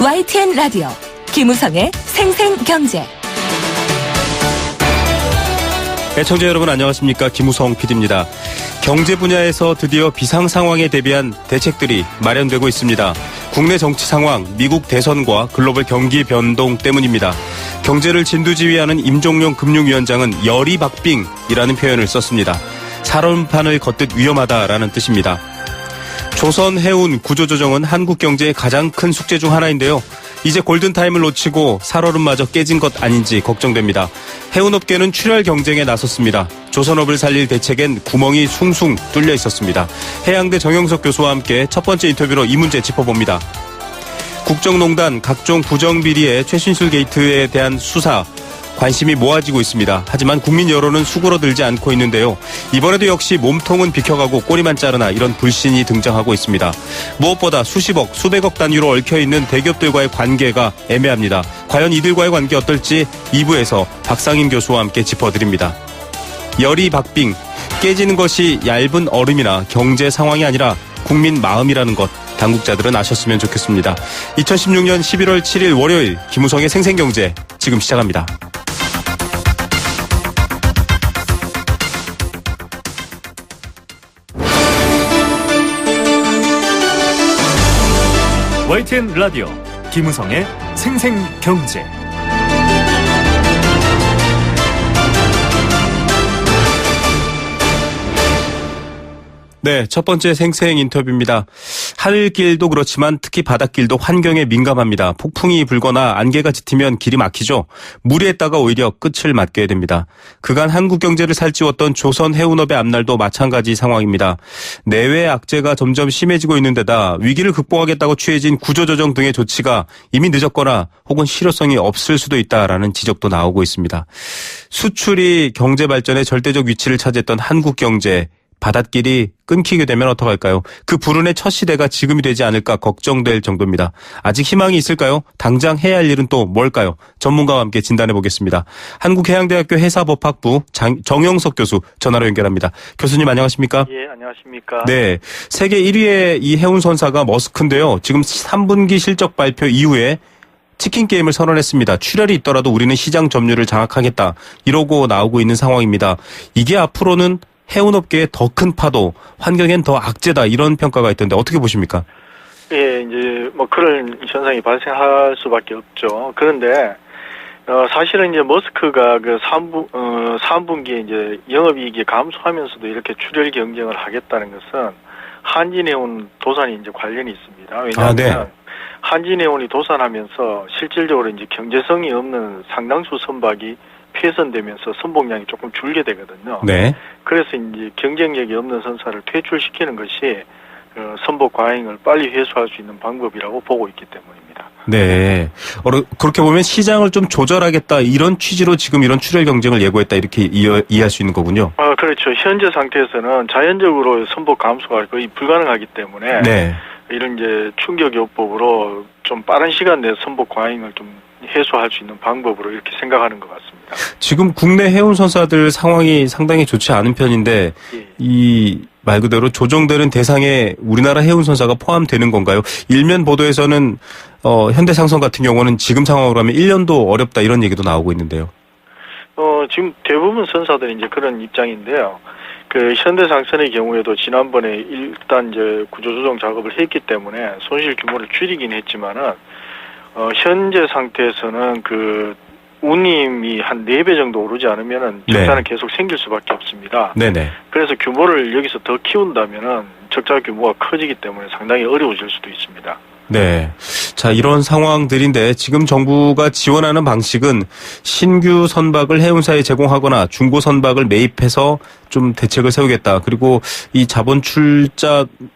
YTN 라디오 김우성의 생생경제. 애청자 여러분 안녕하십니까. 김우성 PD입니다. 경제 분야에서 드디어 비상 상황에 대비한 대책들이 마련되고 있습니다. 국내 정치 상황, 미국 대선과 글로벌 경기 변동 때문입니다. 경제를 진두지휘하는 임종용 금융위원장은 열이 박빙이라는 표현을 썼습니다. 살얼음판을 걷듯 위험하다라는 뜻입니다. 조선 해운 구조조정은 한국 경제의 가장 큰 숙제 중 하나인데요. 이제 골든타임을 놓치고 살얼음마저 깨진 것 아닌지 걱정됩니다. 해운업계는 출혈 경쟁에 나섰습니다. 조선업을 살릴 대책엔 구멍이 숭숭 뚫려 있었습니다. 해양대 정영석 교수와 함께 첫 번째 인터뷰로 이 문제 짚어봅니다. 국정농단 각종 부정비리의 최순실 게이트에 대한 수사 관심이 모아지고 있습니다. 하지만 국민 여론은 수그러들지 않고 있는데요. 이번에도 역시 몸통은 비켜가고 꼬리만 자르나 이런 불신이 등장하고 있습니다. 무엇보다 수십억, 수백억 단위로 얽혀있는 대기업들과의 관계가 애매합니다. 과연 이들과의 관계 어떨지 2부에서 박상인 교수와 함께 짚어드립니다. 열이 박빙, 깨지는 것이 얇은 얼음이나 경제 상황이 아니라 국민 마음이라는 것 당국자들은 아셨으면 좋겠습니다. 2016년 11월 7일 월요일 김우성의 생생경제 지금 시작합니다. YTN 라디오 김우성의 생생경제. 네, 첫 번째 생생 인터뷰입니다. 하늘길도 그렇지만 특히 바닷길도 환경에 민감합니다. 폭풍이 불거나 안개가 짙으면 길이 막히죠. 무리했다가 오히려 끝을 맞게 됩니다. 그간 한국 경제를 살찌웠던 조선 해운업의 앞날도 마찬가지 상황입니다. 내외 악재가 점점 심해지고 있는 데다 위기를 극복하겠다고 취해진 구조조정 등의 조치가 이미 늦었거나 혹은 실효성이 없을 수도 있다라는 지적도 나오고 있습니다. 수출이 경제 발전에 절대적 위치를 차지했던 한국 경제, 바닷길이 끊기게 되면 어떡할까요? 그 불운의 첫 시대가 지금이 되지 않을까 걱정될 정도입니다. 아직 희망이 있을까요? 당장 해야 할 일은 또 뭘까요? 전문가와 함께 진단해 보겠습니다. 한국해양대학교 해사법학부 정영석 교수 전화로 연결합니다. 교수님 안녕하십니까? 예, 안녕하십니까? 네, 세계 1위의 이 해운선사가 머스크인데요. 지금 3분기 실적 발표 이후에 치킨 게임을 선언했습니다. 출혈이 있더라도 우리는 시장 점유율을 장악하겠다. 이러고 나오고 있는 상황입니다. 이게 앞으로는 해운업계의 더 큰 파도, 환경엔 더 악재다 이런 평가가 있던데 어떻게 보십니까? 예, 이제 뭐 그런 현상이 발생할 수밖에 없죠. 그런데 사실은 이제 머스크가 그 3분기에 이제 영업이익이 감소하면서도 이렇게 출혈 경쟁을 하겠다는 것은 한진해운 도산이 이제 관련이 있습니다. 왜냐하면 네. 한진해운이 도산하면서 실질적으로 이제 경제성이 없는 상당수 선박이 폐선되면서 선봉량이 조금 줄게 되거든요. 네. 그래서 이제 경쟁력이 없는 선사를 퇴출시키는 것이 선복 과잉을 빨리 회수할 수 있는 방법이라고 보고 있기 때문입니다. 네. 그렇게 보면 시장을 좀 조절하겠다 이런 취지로 지금 이런 출혈 경쟁을 예고했다 이렇게 이해할 수 있는 거군요. 그렇죠. 현재 상태에서는 자연적으로 선복 감소가 거의 불가능하기 때문에 네. 이런 이제 충격요법으로 좀 빠른 시간 내에 선복 과잉을 좀 해소할 수 있는 방법으로 이렇게 생각하는 것 같습니다. 지금 국내 해운선사들 상황이 상당히 좋지 않은 편인데 예. 이 말 그대로 조정되는 대상에 우리나라 해운선사가 포함되는 건가요? 일면 보도에서는 현대상선 같은 경우는 지금 상황으로 하면 1년도 어렵다 이런 얘기도 나오고 있는데요. 지금 대부분 선사들이 이제 그런 입장인데요. 그 현대상선의 경우에도 지난번에 일단 이제 구조조정 작업을 했기 때문에 손실 규모를 줄이긴 했지만은 현재 상태에서는 그 운임이 한 4배 정도 오르지 않으면은 적자는 계속 생길 수밖에 없습니다. 네네. 그래서 규모를 여기서 더 키운다면은 적자 규모가 커지기 때문에 상당히 어려워질 수도 있습니다. 네. 자, 이런 상황들인데 지금 정부가 지원하는 방식은 신규 선박을 해운사에 제공하거나 중고 선박을 매입해서 좀 대책을 세우겠다. 그리고 이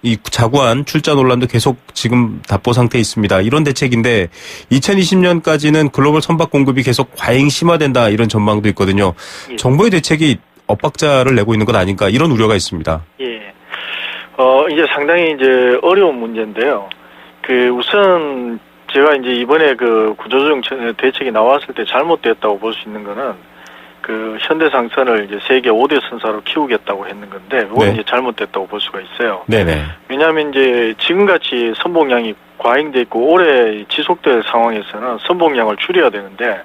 이 자구안 출자 논란도 계속 지금 답보 상태에 있습니다. 이런 대책인데 2020년까지는 글로벌 선박 공급이 계속 과잉 심화된다 이런 전망도 있거든요. 예. 정부의 대책이 엇박자를 내고 있는 것 아닌가 이런 우려가 있습니다. 예. 이제 상당히 이제 어려운 문제인데요. 우선 제가 이제 이번에 그 구조조정 대책이 나왔을 때 잘못됐다고 볼 수 있는 거는 그 현대상선을 이제 세계 5대 선사로 키우겠다고 했는 건데 그건 네. 이제 잘못됐다고 볼 수가 있어요. 네네. 왜냐하면 이제 지금같이 선봉량이 과잉돼 있고 오래 지속될 상황에서는 선봉량을 줄여야 되는데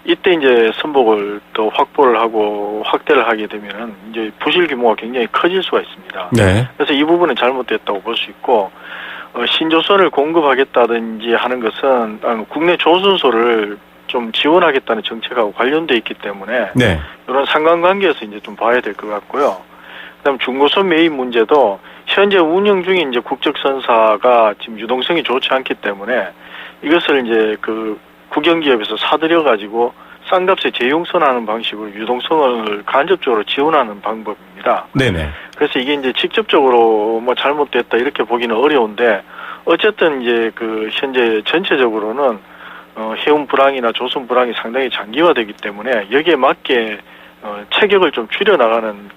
이때 이제 선복을 더 확보를 하고 확대를 하게 되면은 이제 부실 규모가 굉장히 커질 수가 있습니다. 네. 그래서 이 부분은 잘못됐다고 볼 수 있고 신조선을 공급하겠다든지 하는 것은 국내 조선소를 좀 지원하겠다는 정책하고 관련돼 있기 때문에 네. 이런 상관관계에서 이제 좀 봐야 될 것 같고요. 그다음 중고선 매입 문제도 현재 운영 중인 이제 국적선사가 지금 유동성이 좋지 않기 때문에 이것을 이제 그 국영기업에서 사들여 가지고 싼 값에 재용선하는 방식으로 유동성을 간접적으로 지원하는 방법입니다. 네네. 그래서 이게 이제 직접적으로 뭐 잘못됐다 이렇게 보기는 어려운데 어쨌든 이제 그 현재 전체적으로는 해운 불황이나 조선 불황이 상당히 장기화되기 때문에 여기에 맞게 체격을 좀 줄여나가는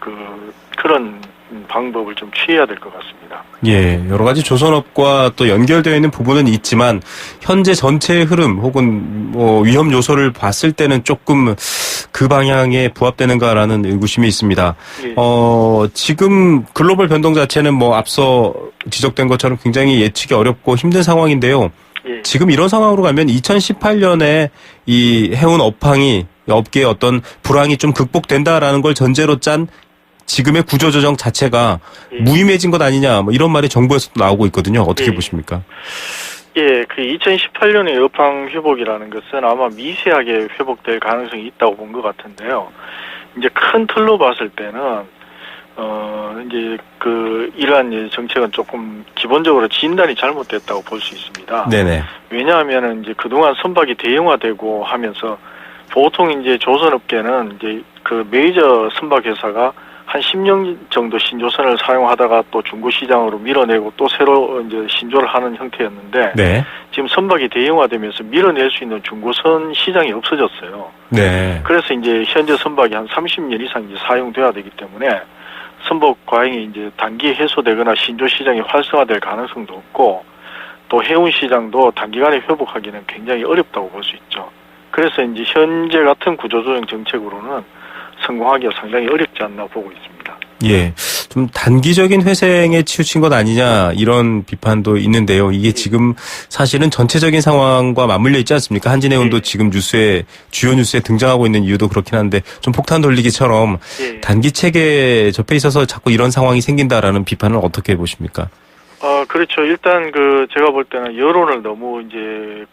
그런 방법을 좀 취해야 될 것 같습니다. 예, 여러 가지 조선업과 또 연결되어 있는 부분은 있지만 현재 전체의 흐름 혹은 뭐 위험 요소를 봤을 때는 조금 그 방향에 부합되는가라는 의구심이 있습니다. 예. 지금 글로벌 변동 자체는 뭐 앞서 지적된 것처럼 굉장히 예측이 어렵고 힘든 상황인데요. 예. 지금 이런 상황으로 가면 2018년에 이 해운 업계의 어떤 불황이 좀 극복된다라는 걸 전제로 짠 지금의 구조조정 자체가 예. 무의미해진 것 아니냐, 뭐 이런 말이 정부에서도 나오고 있거든요. 어떻게 예. 보십니까? 예, 그 2018년의 여팡 회복이라는 것은 아마 미세하게 회복될 가능성이 있다고 본 것 같은데요. 이제 큰 틀로 봤을 때는 이제 이러한 정책은 조금 기본적으로 진단이 잘못됐다고 볼 수 있습니다. 네네. 왜냐하면은 이제 그동안 선박이 대형화되고 하면서 보통 이제 조선업계는 이제 그 메이저 선박 회사가 한 10년 정도 신조선을 사용하다가 또 중고 시장으로 밀어내고 또 새로 이제 신조를 하는 형태였는데 네. 지금 선박이 대형화되면서 밀어낼 수 있는 중고선 시장이 없어졌어요. 네. 그래서 이제 현재 선박이 한 30년 이상 이제 사용돼야 되기 때문에 선박 과잉이 이제 단기에 해소되거나 신조 시장이 활성화될 가능성도 없고 또 해운 시장도 단기간에 회복하기는 굉장히 어렵다고 볼 수 있죠. 그래서 이제 현재 같은 구조조정 정책으로는 성공하기가 상당히 어렵지 않나 보고 있습니다. 예. 좀 단기적인 회생에 치우친 것 아니냐, 이런 비판도 있는데요. 이게 지금 사실은 전체적인 상황과 맞물려 있지 않습니까? 한진해운도 지금 주요 뉴스에 등장하고 있는 이유도 그렇긴 한데, 좀 폭탄 돌리기처럼 단기 체계에 접해 있어서 자꾸 이런 상황이 생긴다라는 비판을 어떻게 보십니까? 그렇죠. 일단 제가 볼 때는 여론을 너무 이제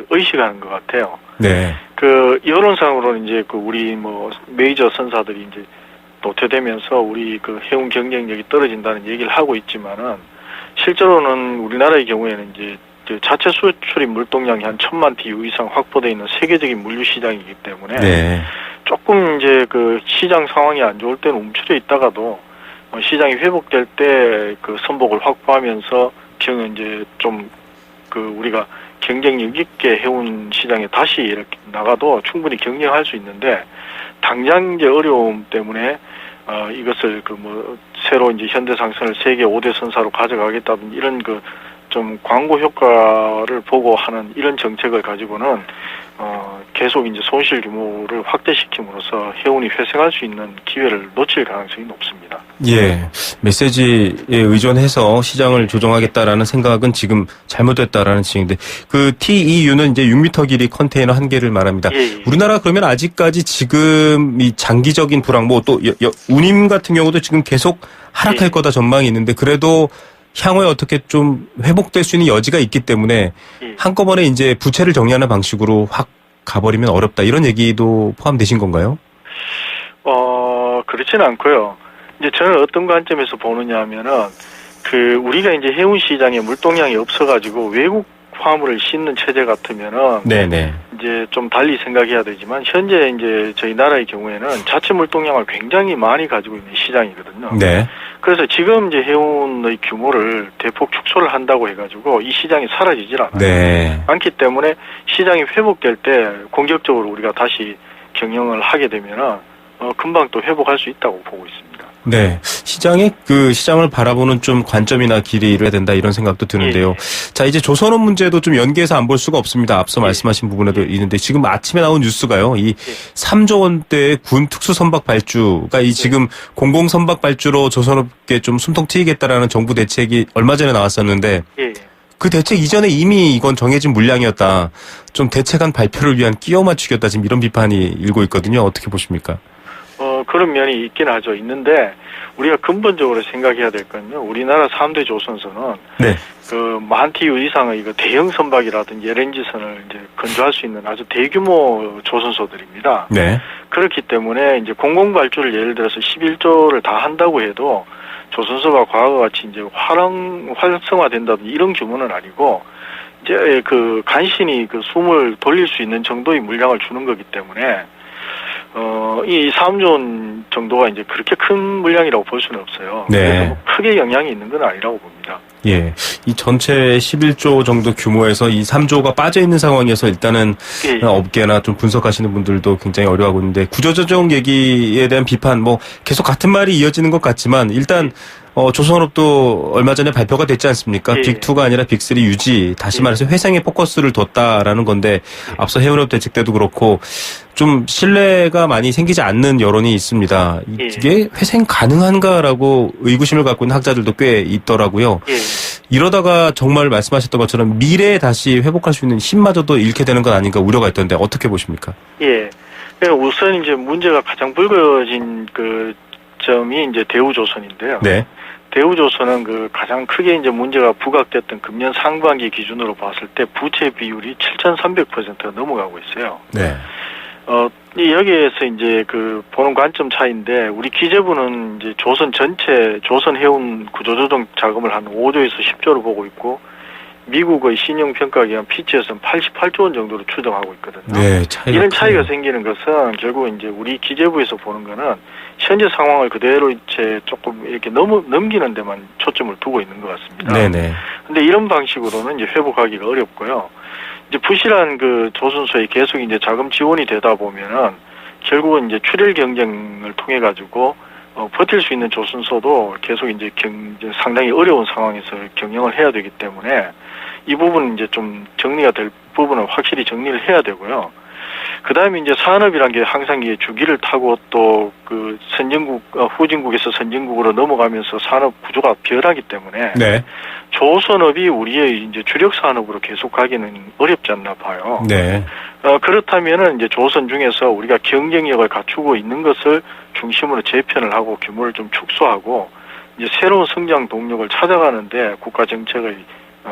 의식하는 것 같아요. 네. 여론상으로는 이제 우리 메이저 선사들이 이제 도태되면서 우리 해운 경쟁력이 떨어진다는 얘기를 하고 있지만은 실제로는 우리나라의 경우에는 이제 자체 수출입 물동량이 한 1,000만 TU 이상 확보되어 있는 세계적인 물류 시장이기 때문에 네. 조금 이제 시장 상황이 안 좋을 때는 움츠려 있다가도 시장이 회복될 때 선복을 확보하면서 이제 좀 우리가 경쟁력 있게 해운 시장에 다시 이렇게 나가도 충분히 경쟁할 수 있는데 당장 이제 어려움 때문에 이것을 새로 이제 현대상선을 세계 5대 선사로 가져가겠다든지 이런 좀 광고 효과를 보고 하는 이런 정책을 가지고는 계속 이제 손실 규모를 확대시킴으로써 해운이 회생할 수 있는 기회를 놓칠 가능성이 높습니다. 예, 메시지에 의존해서 시장을 조정하겠다라는 생각은 지금 잘못됐다라는 지적인데, TEU는 이제 6m 길이 컨테이너 한 개를 말합니다. 예. 우리나라 그러면 아직까지 지금 이 장기적인 불황, 또 운임 같은 경우도 지금 계속 하락할 거다 전망이 있는데, 그래도 향후에 어떻게 좀 회복될 수 있는 여지가 있기 때문에 한꺼번에 이제 부채를 정리하는 방식으로 확 가버리면 어렵다, 이런 얘기도 포함되신 건가요? 그렇지는 않고요. 이제 저는 어떤 관점에서 보느냐 하면은 우리가 이제 해운 시장에 물동량이 없어가지고 외국 화물을 싣는 체제 같으면은 네네. 이제 좀 달리 생각해야 되지만 현재 이제 저희 나라의 경우에는 자체 물동량을 굉장히 많이 가지고 있는 시장이거든요. 네. 그래서 지금 이제 해운의 규모를 대폭 축소를 한다고 해가지고 이 시장이 사라지질 않아요. 네. 않기 때문에 시장이 회복될 때 공격적으로 우리가 다시 경영을 하게 되면은 금방 또 회복할 수 있다고 보고 있습니다. 네. 시장을 바라보는 좀 관점이나 길이 이래야 된다 이런 생각도 드는데요. 예. 자, 이제 조선업 문제도 좀 연계해서 안 볼 수가 없습니다. 앞서 말씀하신 부분에도 있는데 지금 아침에 나온 뉴스가요. 이 3조 원대의 군 특수 선박 발주가 이 지금 공공 선박 발주로 조선업계 좀 숨통 트이겠다라는 정부 대책이 얼마 전에 나왔었는데 예. 그 대책 이전에 이미 이건 정해진 물량이었다. 좀 대책안 발표를 위한 끼워 맞추기였다. 지금 이런 비판이 일고 있거든요. 어떻게 보십니까? 그런 면이 있긴 하죠. 있는데 우리가 근본적으로 생각해야 될 건요. 우리나라 3대 조선소는 네. 그 만 TU 이상의 그 대형 선박이라든지 LNG선을 이제 건조할 수 있는 아주 대규모 조선소들입니다. 네. 그렇기 때문에 이제 공공 발주를 예를 들어서 11조를 다 한다고 해도 조선소가 과거와 같이 이제 활성화된다든지 이런 규모는 아니고 이제 그 간신히 그 숨을 돌릴 수 있는 정도의 물량을 주는 거기 때문에 이 3조 원 정도가 이제 그렇게 큰 물량이라고 볼 수는 없어요. 네. 그래서 뭐 크게 영향이 있는 건 아니라고 봅니다. 예. 이 전체 11조 정도 규모에서 이 3조가 빠져 있는 상황에서 일단은 예. 업계나 좀 분석하시는 분들도 굉장히 어려워하고 있는데 구조조정 얘기에 대한 비판 뭐 계속 같은 말이 이어지는 것 같지만 일단 조선업도 얼마 전에 발표가 됐지 않습니까? 예. 빅2가 아니라 빅3 유지, 다시 말해서 회생에 포커스를 뒀다라는 건데 앞서 해운업 대책 때도 그렇고 좀 신뢰가 많이 생기지 않는 여론이 있습니다. 이게 회생 가능한가라고 의구심을 갖고 있는 학자들도 꽤 있더라고요. 예. 이러다가 정말 말씀하셨던 것처럼 미래에 다시 회복할 수 있는 힘마저도 잃게 되는 건 아닌가 우려가 있던데 어떻게 보십니까? 예. 우선 이제 문제가 가장 불거진 그 점이 이제 대우조선인데요. 네. 대우조선은 그 가장 크게 이제 문제가 부각됐던 금년 상반기 기준으로 봤을 때 부채 비율이 7,300%가 넘어가고 있어요. 네. 여기에서 이제 그 보는 관점 차이인데 우리 기재부는 이제 조선 전체 조선 해운 구조조정 자금을 한 5조에서 10조로 보고 있고 미국의 신용평가기관 피치에서는 88조 원 정도로 추정하고 있거든요. 네, 이런 차이가 생기는 것은 결국 이제 우리 기재부에서 보는 거는 현재 상황을 그대로 이제 조금 이렇게 넘기는 데만 초점을 두고 있는 것 같습니다. 네네. 근데 이런 방식으로는 이제 회복하기가 어렵고요. 이제 부실한 그 조선소에 계속 이제 자금 지원이 되다 보면은 결국은 이제 출혈 경쟁을 통해 가지고 버틸 수 있는 조선소도 계속 이제 상당히 어려운 상황에서 경영을 해야 되기 때문에 이 부분은 이제 좀 정리가 될 부분은 확실히 정리를 해야 되고요. 그 다음에 이제 산업이란 게 항상 이게 주기를 타고 또 그 후진국에서 선진국으로 넘어가면서 산업 구조가 변하기 때문에 네. 조선업이 우리의 이제 주력 산업으로 계속 가기는 어렵지 않나 봐요. 네. 그렇다면은 이제 조선 중에서 우리가 경쟁력을 갖추고 있는 것을 중심으로 재편을 하고 규모를 좀 축소하고 이제 새로운 성장 동력을 찾아가는데 국가 정책의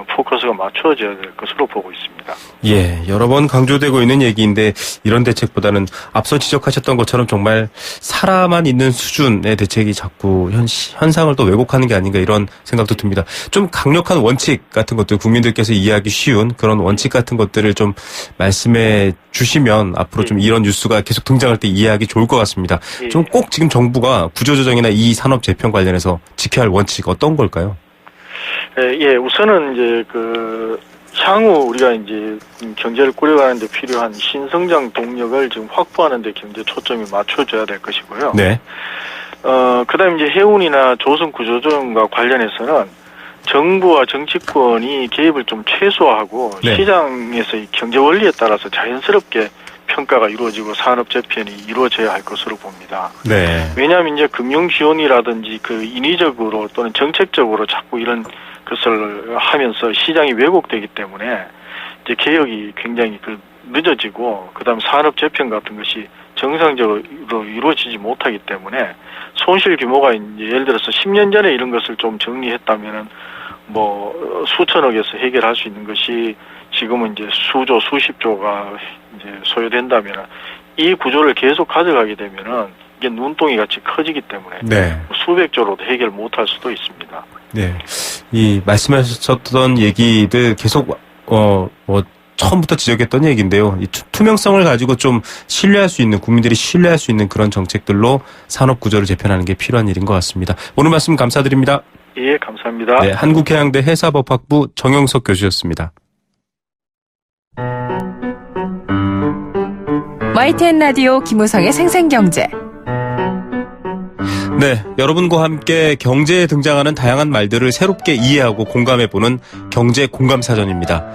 포커스가 맞춰져야 될 것으로 보고 있습니다. 예, 여러 번 강조되고 있는 얘기인데 이런 대책보다는 앞서 지적하셨던 것처럼 정말 살아만 있는 수준의 대책이 자꾸 현상을 또 왜곡하는 게 아닌가 이런 생각도 듭니다. 좀 강력한 원칙 같은 것들 국민들께서 이해하기 쉬운 그런 원칙 같은 것들을 좀 말씀해 주시면 앞으로 좀 이런 뉴스가 계속 등장할 때 이해하기 좋을 것 같습니다. 좀 꼭 지금 정부가 구조조정이나 이 산업 재편 관련해서 지켜야 할 원칙 어떤 걸까요? 예, 우선은 이제 그 향후 우리가 이제 경제를 꾸려가는 데 필요한 신성장 동력을 지금 확보하는 데 경제 초점이 맞춰져야 될 것이고요. 네. 그다음에 이제 해운이나 조선 구조조정과 관련해서는 정부와 정치권이 개입을 좀 최소화하고 네. 시장에서의 경제 원리에 따라서 자연스럽게 평가가 이루어지고 산업 재편이 이루어져야 할 것으로 봅니다. 네. 왜냐하면 이제 금융 지원이라든지 그 인위적으로 또는 정책적으로 자꾸 이런 것을 하면서 시장이 왜곡되기 때문에 이제 개혁이 굉장히 늦어지고 그다음 산업 재편 같은 것이 정상적으로 이루어지지 못하기 때문에 손실 규모가 이제 예를 들어서 10년 전에 이런 것을 좀 정리했다면은 뭐 수천억에서 해결할 수 있는 것이 지금은 이제 수조, 수십조가 이제 소요된다면 이 구조를 계속 가져가게 되면은 이게 눈덩이 같이 커지기 때문에 네. 수백조로도 해결 못할 수도 있습니다. 네. 이 말씀하셨던 얘기들 계속 처음부터 지적했던 얘기인데요. 이 투명성을 가지고 좀 신뢰할 수 있는 국민들이 신뢰할 수 있는 그런 정책들로 산업 구조를 재편하는 게 필요한 일인 것 같습니다. 오늘 말씀 감사드립니다. 예, 감사합니다. 네, 한국해양대 해사법학부 정영석 교수였습니다. YTN 라디오 김우성의 생생경제. 네, 여러분과 함께 경제에 등장하는 다양한 말들을 새롭게 이해하고 공감해보는 경제 공감사전입니다.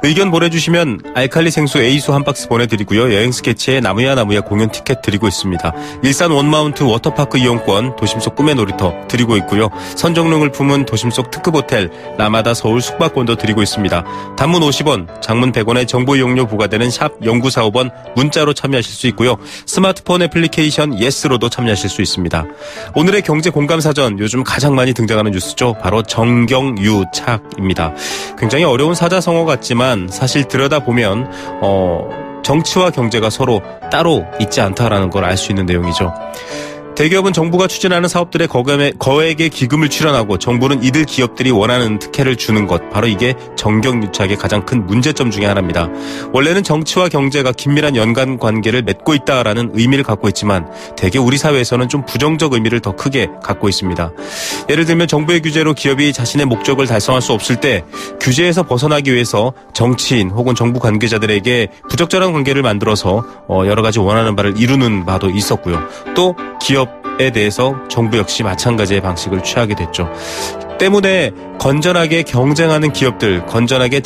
의견 보내주시면 알칼리 생수 A수 한 박스 보내드리고요. 여행 스케치에 나무야 공연 티켓 드리고 있습니다. 일산 원마운트 워터파크 이용권, 도심 속 꿈의 놀이터 드리고 있고요. 선정릉을 품은 도심 속 특급 호텔 라마다 서울 숙박권도 드리고 있습니다. 단문 50원, 장문 100원의 정보 이용료 부과되는 샵 0945번 문자로 참여하실 수 있고요. 스마트폰 애플리케이션 예스로도 참여하실 수 있습니다. 오늘의 경제 공감사전, 요즘 가장 많이 등장하는 뉴스죠. 바로 정경유착입니다. 굉장히 어려운 사자성어 같지만 사실 들여다보면 정치와 경제가 서로 따로 있지 않다라는 걸 알 수 있는 내용이죠. 대기업은 정부가 추진하는 사업들의 거액의 기금을 출연하고 정부는 이들 기업들이 원하는 특혜를 주는 것, 바로 이게 정경유착의 가장 큰 문제점 중에 하나입니다. 원래는 정치와 경제가 긴밀한 연관 관계를 맺고 있다라는 의미를 갖고 있지만 대개 우리 사회에서는 좀 부정적 의미를 더 크게 갖고 있습니다. 예를 들면 정부의 규제로 기업이 자신의 목적을 달성할 수 없을 때 규제에서 벗어나기 위해서 정치인 혹은 정부 관계자들에게 부적절한 관계를 만들어서 여러 가지 원하는 바를 이루는 바도 있었고요. 또 기업에 대해서 정부 역시 마찬가지의 방식을 취하게 됐죠. 때문에 건전하게 경쟁하는 기업들, 건전하게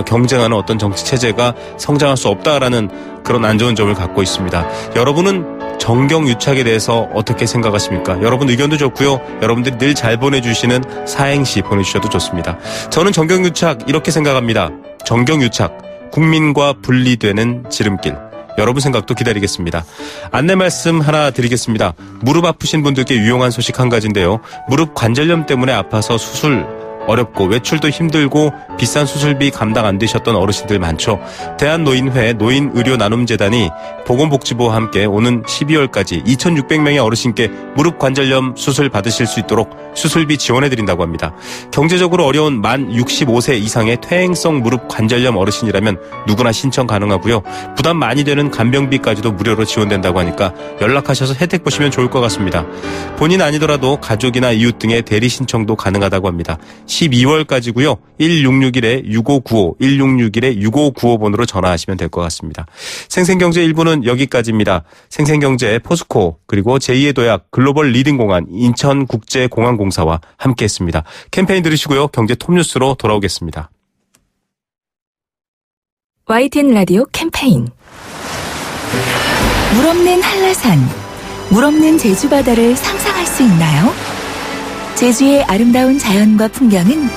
경쟁하는 어떤 정치체제가 성장할 수 없다라는 그런 안 좋은 점을 갖고 있습니다. 여러분은 정경유착에 대해서 어떻게 생각하십니까? 여러분 의견도 좋고요. 여러분들이 늘 잘 보내주시는 사행시 보내주셔도 좋습니다. 저는 정경유착 이렇게 생각합니다. 정경유착, 국민과 분리되는 지름길. 여러분 생각도 기다리겠습니다. 안내 말씀 하나 드리겠습니다. 무릎 아프신 분들께 유용한 소식 한 가지인데요. 무릎 관절염 때문에 아파서 수술 어렵고 외출도 힘들고 비싼 수술비 감당 안 되셨던 어르신들 많죠. 대한노인회 노인의료나눔재단이 보건복지부와 함께 오는 12월까지 2,600명의 어르신께 무릎 관절염 수술 받으실 수 있도록 수술비 지원해드린다고 합니다. 경제적으로 어려운 만 65세 이상의 퇴행성 무릎 관절염 어르신이라면 누구나 신청 가능하고요. 부담 많이 되는 간병비까지도 무료로 지원된다고 하니까 연락하셔서 혜택 보시면 좋을 것 같습니다. 본인 아니더라도 가족이나 이웃 등의 대리 신청도 가능하다고 합니다. 12월까지고요. 1661-6595, 1661-6595번으로 전화하시면 될 것 같습니다. 생생경제 1부는 여기까지입니다. 생생경제 포스코 그리고 제2의 도약 글로벌 리딩공항 인천국제공항공사와 함께했습니다. 캠페인 들으시고요. 경제 톱뉴스로 돌아오겠습니다. YTN 라디오 캠페인. 물 없는 한라산, 물 없는 제주 바다를 상상할 수 있나요? 제주의 아름다운 자연과 풍경은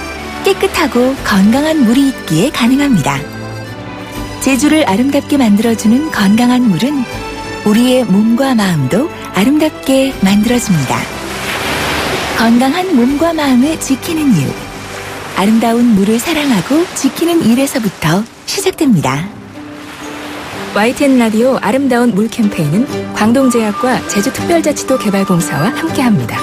깨끗하고 건강한 물이 있기에 가능합니다. 제주를 아름답게 만들어주는 건강한 물은 우리의 몸과 마음도 아름답게 만들어줍니다. 건강한 몸과 마음을 지키는 일. 아름다운 물을 사랑하고 지키는 일에서부터 시작됩니다. YTN 라디오 아름다운 물 캠페인은 광동제약과 제주특별자치도 개발공사와 함께합니다.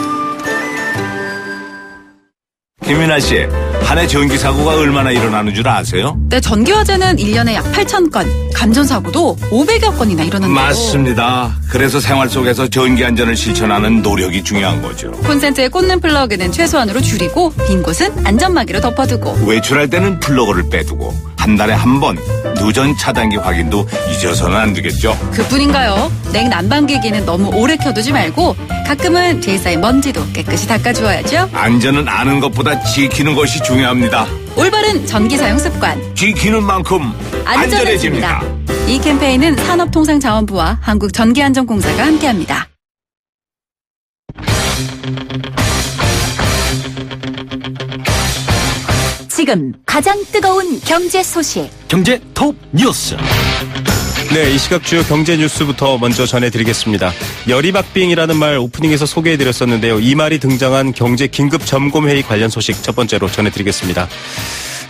김윤아 씨, 한 해 전기 사고가 얼마나 일어나는 줄 아세요? 네, 전기화재는 1년에 약 8,000건, 감전사고도 500여 건이나 일어난대요. 맞습니다. 그래서 생활 속에서 전기 안전을 실천하는 노력이 중요한 거죠. 콘센트에 꽂는 플러그는 최소한으로 줄이고 빈 곳은 안전막이로 덮어두고 외출할 때는 플러그를 빼두고 한 달에 한 번 누전 차단기 확인도 잊어서는 안 되겠죠. 그뿐인가요? 냉난방기기는 너무 오래 켜두지 말고 가끔은 뒤에 쌓인 먼지도 깨끗이 닦아주어야죠. 안전은 아는 것보다 지키는 것이 중요합니다. 올바른 전기 사용 습관, 지키는 만큼 안전해집니다. 이 캠페인은 산업통상자원부와 한국전기안전공사가 함께합니다. 지금 가장 뜨거운 경제 소식. 경제 톱 뉴스. 네, 이 시각 주요 경제 뉴스부터 먼저 전해드리겠습니다. 열이박빙이라는 말 오프닝에서 소개해드렸었는데요. 이 말이 등장한 경제 긴급 점검회의 관련 소식 첫 번째로 전해드리겠습니다.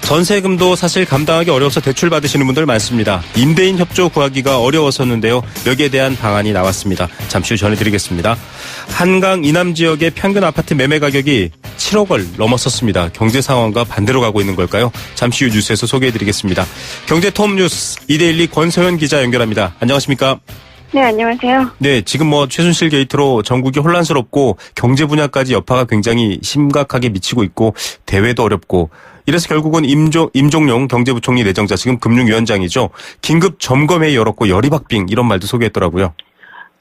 전세금도 사실 감당하기 어려워서 대출 받으시는 분들 많습니다. 임대인 협조 구하기가 어려웠었는데요. 여기에 대한 방안이 나왔습니다. 잠시 후 전해드리겠습니다. 한강 이남 지역의 평균 아파트 매매 가격이 7억을 넘었었습니다. 경제 상황과 반대로 가고 있는 걸까요? 잠시 후 뉴스에서 소개해드리겠습니다. 경제 톱 뉴스 이데일리 권서현 기자 연결합니다. 안녕하십니까? 네, 안녕하세요. 네, 지금 최순실 게이트로 전국이 혼란스럽고 경제 분야까지 여파가 굉장히 심각하게 미치고 있고 대외도 어렵고 이래서 결국은 임종용 경제부총리 내정자 지금 금융위원장이죠. 긴급 점검회의 열었고 열이박빙 이런 말도 소개했더라고요.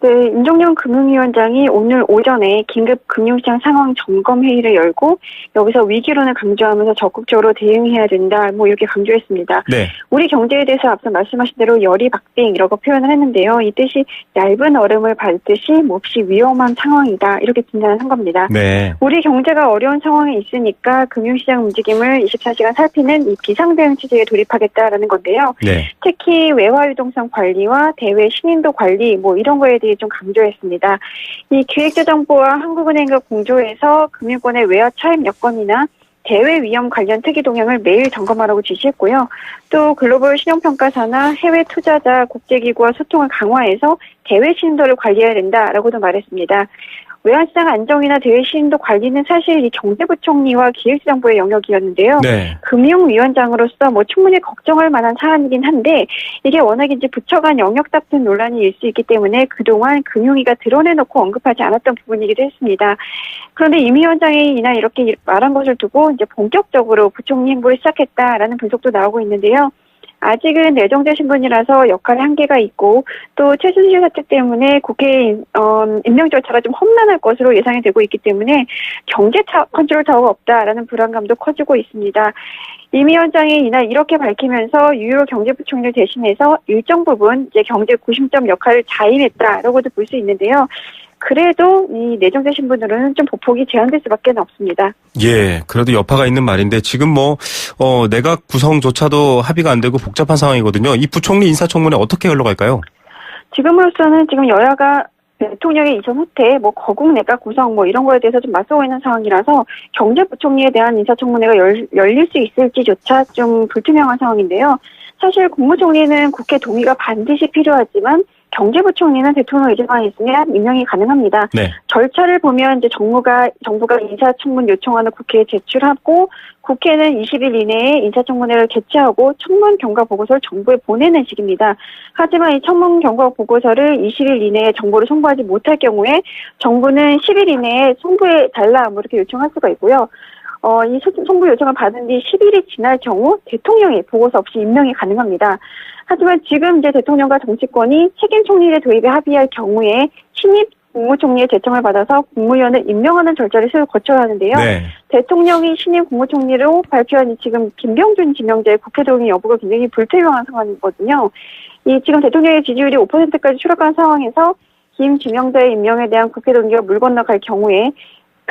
네, 임종영 금융위원장이 오늘 오전에 긴급 금융시장 상황 점검 회의를 열고 여기서 위기론을 강조하면서 적극적으로 대응해야 된다, 이렇게 강조했습니다. 네. 우리 경제에 대해서 앞서 말씀하신 대로 열이 박빙이라고 표현을 했는데요. 이 뜻이 얇은 얼음을 밟듯이 몹시 위험한 상황이다, 이렇게 진단을 한 겁니다. 네. 우리 경제가 어려운 상황에 있으니까 금융시장 움직임을 24시간 살피는 이 비상대응 체제에 돌입하겠다라는 건데요. 네. 특히 외화유동성 관리와 대외 신인도 관리 이런 거에 대해 좀 강조했습니다. 이 기획재정부와 한국은행과 공조해서 금융권의 외화 차입 여건이나 대외 위험 관련 특이 동향을 매일 점검하라고 지시했고요. 또 글로벌 신용평가사나 해외 투자자 국제기구와 소통을 강화해서 대외 신인도를 관리해야 된다라고도 말했습니다. 외환시장 안정이나 대외 신인도 관리는 사실 이 경제부총리와 기획재정부의 영역이었는데요. 네. 금융위원장으로서 충분히 걱정할 만한 사안이긴 한데 이게 워낙 이제 부처 간 영역 다툼 논란이 일 수 있기 때문에 그동안 금융위가 드러내놓고 언급하지 않았던 부분이기도 했습니다. 그런데 임 위원장이 이날 이렇게 말한 것을 두고 이제 본격적으로 부총리 행보를 시작했다라는 분석도 나오고 있는데요. 아직은 내정자 신분이라서 역할에 한계가 있고 또 최순실 사태 때문에 국회 임명 절차가 좀 험난할 것으로 예상이 되고 있기 때문에 경제 컨트롤 타워가 없다라는 불안감도 커지고 있습니다. 임 위원장이 이날 이렇게 밝히면서 유효 경제부총리를 대신해서 일정 부분 이제 경제 구심점 역할을 자임했다라고도 볼 수 있는데요. 그래도 이 내정자 신분으로는 좀 보폭이 제한될 수밖에 없습니다. 예, 그래도 여파가 있는 말인데 지금 내각 구성조차도 합의가 안 되고 복잡한 상황이거든요. 이 부총리 인사청문회 어떻게 흘러갈까요? 지금으로서는 지금 여야가 대통령의 이전 후퇴, 거국 내각 구성 이런 거에 대해서 좀 맞서고 있는 상황이라서 경제부총리에 대한 인사청문회가 열릴 수 있을지조차 좀 불투명한 상황인데요. 사실 국무총리는 국회 동의가 반드시 필요하지만 경제부총리는 대통령 의지만 있으면 임명이 가능합니다. 네. 절차를 보면 이제 정부가 인사청문 요청안을 국회에 제출하고 국회는 20일 이내에 인사청문회를 개최하고 청문 경과 보고서를 정부에 보내는 식입니다. 하지만 이 청문 경과 보고서를 20일 이내에 정부를 송부하지 못할 경우에 정부는 10일 이내에 송부해 달라 이렇게 요청할 수가 있고요. 이 송부 요청을 받은 뒤 10일이 지날 경우 대통령이 보고서 없이 임명이 가능합니다. 하지만 지금 이제 대통령과 정치권이 책임 총리를 도입에 합의할 경우에 신입 국무총리의 제청을 받아서 국무위원을 임명하는 절차를 새로 거쳐야 하는데요. 네. 대통령이 신임 국무총리로 발표한 지금 김병준 지명자의 국회 동의 여부가 굉장히 불투명한 상황이거든요. 지금 대통령의 지지율이 5%까지 추락한 상황에서 김 지명자의 임명에 대한 국회 동의가 물 건너갈 경우에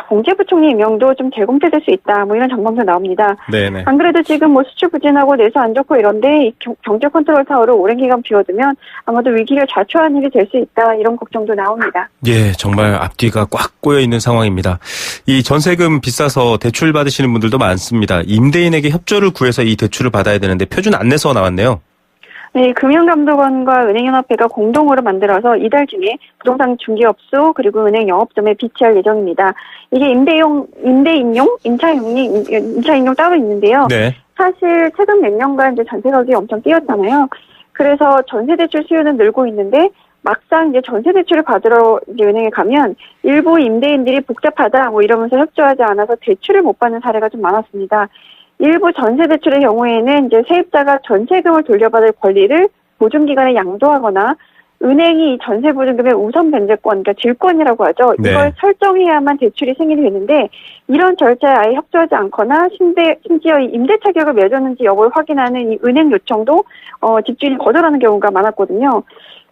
경제부총리 임명도 좀 재검토될 수 있다. 이런 전망도 나옵니다. 네네. 안 그래도 지금 수출 부진하고 내수 안 좋고 이런데 경제 컨트롤 타워를 오랜 기간 비워두면 아마도 위기를 자초하는 일이 될 수 있다. 이런 걱정도 나옵니다. 예, 정말 앞뒤가 꽉 꼬여 있는 상황입니다. 이 전세금 비싸서 대출 받으시는 분들도 많습니다. 임대인에게 협조를 구해서 이 대출을 받아야 되는데 표준 안내서가 나왔네요. 네, 금융감독원과 은행연합회가 공동으로 만들어서 이달 중에 부동산 중개업소 그리고 은행 영업점에 비치할 예정입니다. 이게 임대인용, 임차인용 따로 있는데요. 네. 사실 최근 몇 년간 이제 전세 가격이 엄청 뛰었잖아요. 그래서 전세 대출 수요는 늘고 있는데 막상 이제 전세 대출을 받으러 이제 은행에 가면 일부 임대인들이 복잡하다 이러면서 협조하지 않아서 대출을 못 받는 사례가 좀 많았습니다. 일부 전세 대출의 경우에는 이제 세입자가 전세금을 돌려받을 권리를 보증기간에 양도하거나 은행이 전세 보증금의 우선 변제권, 그러니까 질권이라고 하죠. 네. 이걸 설정해야만 대출이 승인이 되는데 이런 절차에 아예 협조하지 않거나 심지어 임대 차격을 맺었는지 여부를 확인하는 이 은행 요청도 집주인이 거절하는 경우가 많았거든요.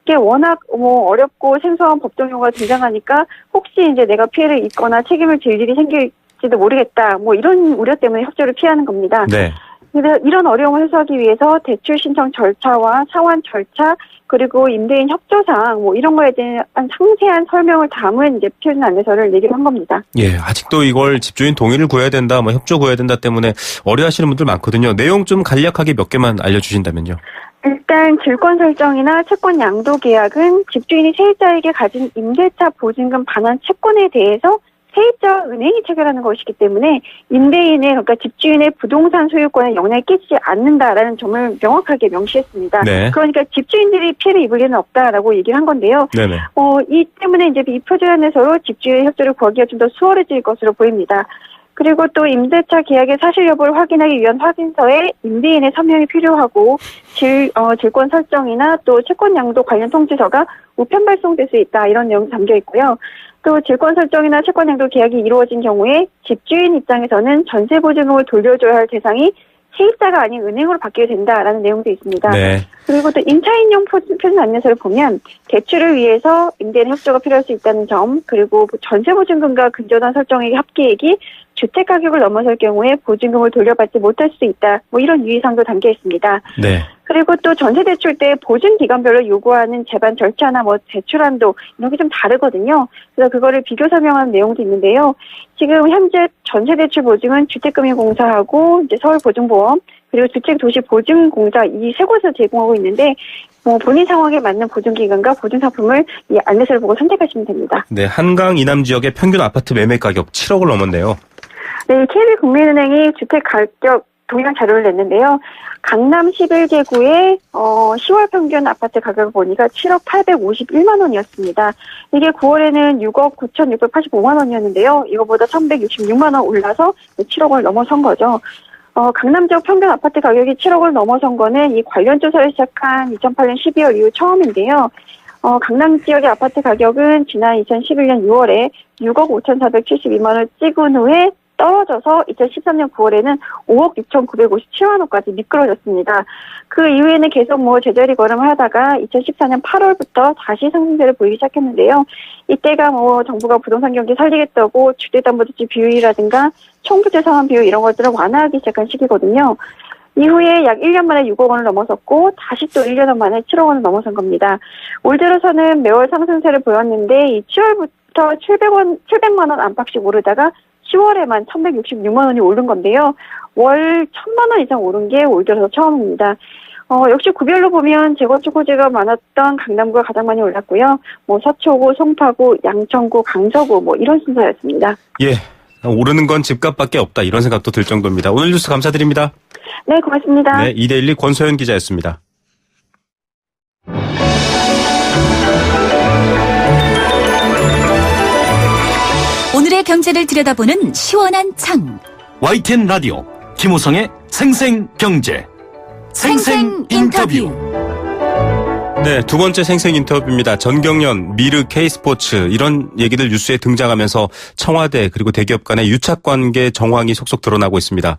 이게 워낙 어렵고 생소한 법정용어가 등장하니까 혹시 이제 내가 피해를 입거나 책임을 질 일이 생길지도 모르겠다. 이런 우려 때문에 협조를 피하는 겁니다. 네. 그래서 이런 어려움을 해소하기 위해서 대출 신청 절차와 상환 절차 그리고 임대인 협조사항 이런 거에 대한 상세한 설명을 담은 이제 표준 안내서를 내기로 한 겁니다. 예, 아직도 이걸 집주인 동의를 구해야 된다, 협조 구해야 된다 때문에 어려워하시는 분들 많거든요. 내용 좀 간략하게 몇 개만 알려주신다면요. 일단 질권 설정이나 채권 양도 계약은 집주인이 세입자에게 가진 임대차 보증금 반환 채권에 대해서 세입자와 은행이 체결하는 것이기 때문에 임대인의 그러니까 집주인의 부동산 소유권에 영향을 끼치지 않는다라는 점을 명확하게 명시했습니다. 네. 그러니까 집주인들이 피해를 입을 일은 없다라고 얘기를 한 건데요. 네네. 이 때문에 이제 이 표준안내서로 집주인의 협조를 구하기가 좀 더 수월해질 것으로 보입니다. 그리고 또 임대차 계약의 사실 여부를 확인하기 위한 확인서에 임대인의 서명이 필요하고 질권 설정이나 또 채권 양도 관련 통지서가 우편 발송될 수 있다 이런 내용이 담겨 있고요. 또 질권 설정이나 채권 양도 계약이 이루어진 경우에 집주인 입장에서는 전세 보증금을 돌려줘야 할 대상이 세입자가 아닌 은행으로 바뀌게 된다라는 내용도 있습니다. 네. 그리고 또 임차인용 표준 안내서를 보면 대출을 위해서 임대인 협조가 필요할 수 있다는 점, 그리고 전세 보증금과 근저당 설정액의 합계액이 주택 가격을 넘어설 경우에 보증금을 돌려받지 못할 수 있다. 뭐 이런 유의사항도 담겨 있습니다. 네. 그리고 또 전세 대출 때 보증 기간별로 요구하는 제반 절차나 뭐 대출 한도 이런 게 좀 다르거든요. 그래서 그거를 비교 설명하는 내용도 있는데요. 지금 현재 전세 대출 보증은 주택금융공사하고 이제 서울보증보험 그리고 주택도시보증공사 이 세 곳에서 제공하고 있는데 뭐 본인 상황에 맞는 보증 기간과 보증 상품을 이 안내서를 보고 선택하시면 됩니다. 네, 한강 이남 지역의 평균 아파트 매매 가격 7억을 넘었네요. 네, KB국민은행이 주택 가격 동일한 자료를 냈는데요. 강남 11개구의 10월 평균 아파트 가격을 보니까 7억 851만 원이었습니다. 이게 9월에는 6억 9,685만 원이었는데요. 이거보다 1,166만 원 올라서 7억을 넘어선 거죠. 강남 지역 평균 아파트 가격이 7억을 넘어선 거는 이 관련 조사를 시작한 2008년 12월 이후 처음인데요. 강남 지역의 아파트 가격은 지난 2011년 6월에 6억 5,472만 원을 찍은 후에 떨어져서 2013년 9월에는 5억 6,957만 원까지 미끄러졌습니다. 그 이후에는 계속 뭐 제자리 걸음을 하다가 2014년 8월부터 다시 상승세를 보이기 시작했는데요. 이때가 뭐 정부가 부동산 경기 살리겠다고 주택담보대출 비율이라든가 총부채 상환 비율 이런 것들을 완화하기 시작한 시기거든요. 이후에 약 1년 만에 6억 원을 넘어섰고 다시 또 1년 만에 7억 원을 넘어선 겁니다. 올 들어서는 매월 상승세를 보였는데 이 7월부터 700만 원 안팎씩 오르다가 10월에만 1,166만 원이 오른 건데요. 월 1,000만 원 이상 오른 게 올 들어서 처음입니다. 역시 구별로 보면 재건축 호재가 많았던 강남구가 가장 많이 올랐고요. 뭐 서초구, 송파구, 양천구, 강서구 뭐 이런 순서였습니다. 예, 오르는 건 집값밖에 없다 이런 생각도 들 정도입니다. 오늘 뉴스 감사드립니다. 네, 고맙습니다. 네, 이데일리 권소연 기자였습니다. 오늘의 경제를 들여다보는 시원한 창. YTN 라디오 김우성의 생생경제 생생 인터뷰. 네, 두 번째 생생 인터뷰입니다. 전경련, 미르, K스포츠 이런 얘기들 뉴스에 등장하면서 청와대 그리고 대기업 간의 유착관계 정황이 속속 드러나고 있습니다.